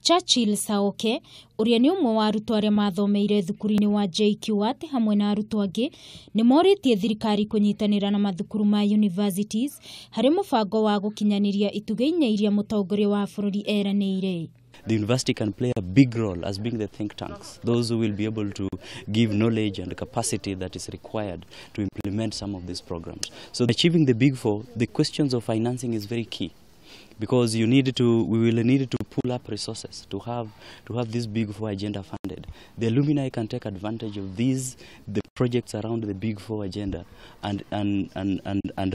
Churchill Saoke, uria ni umwe wa arutwo aria mathomeire thukuru-ini wa JKUAT hamwe na arutwo angi ni moritie thirikari kunyitanira na mathukuru ma universities hari mubango wa gukinyaniria ituge inya iria mutongoria wa bururi eranĩire. The university can play a big role as being the think tanks, those who will be able to give knowledge and capacity that is required to implement some of these programs. So achieving the Big Four, the questions of financing is very key, because we will need to pull up resources to have this Big Four agenda funded. The alumni can take advantage of the projects around the Big Four agenda and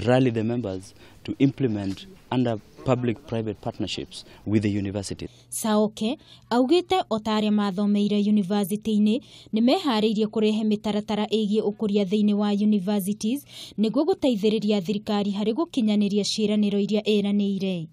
rally the members to implement under public-private partnerships with the university. Saoke augite otaria mathomeire university-ini ni mehariirie kurehe mitaratara igie ukuria thiini wa universities niguo guteithiriria thirikari hari gukinyaniria ciiraniro iria eranĩire.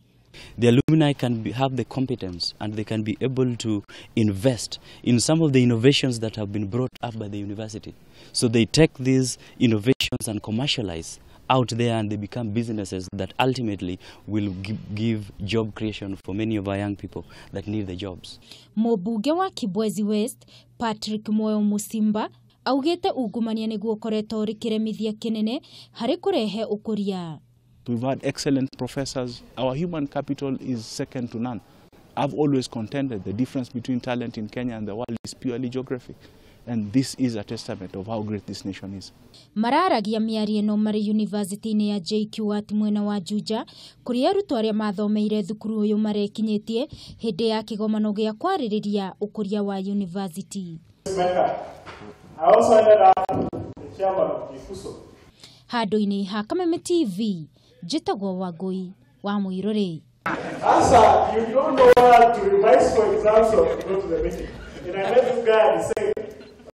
The alumni can have the competence and they can be able to invest in some of the innovations that have been brought up by the university. So they take these innovations and commercialize out there, and they become businesses that ultimately will give job creation for many of our young people that need the jobs. Mubunge wa Kibwezi West, Patrick Moyo Musimba, augite ungumania niguo koretwo rikiremithia kinene hari kurehe ukuria. We've had excellent professors. Our human capital is second to none. I've always contended the difference between talent in Kenya and the world is purely geographic. And this is a testament of how great this nation is. Mararagia miario ino mari university-ini ya JKUAT mwena wa Juja, kuria arutwo aria mathomeire thukuru uyu marekinyitie hindi ya kigomano gia kwaririria ukuria wa university. I also ended up the chairman of Kifuso. Handu-ini ha Kameme TV, Jitagwo Wangui wa Muirore. Answer, you don't know what to revise for exams or to go to the meeting. And I let this guy say,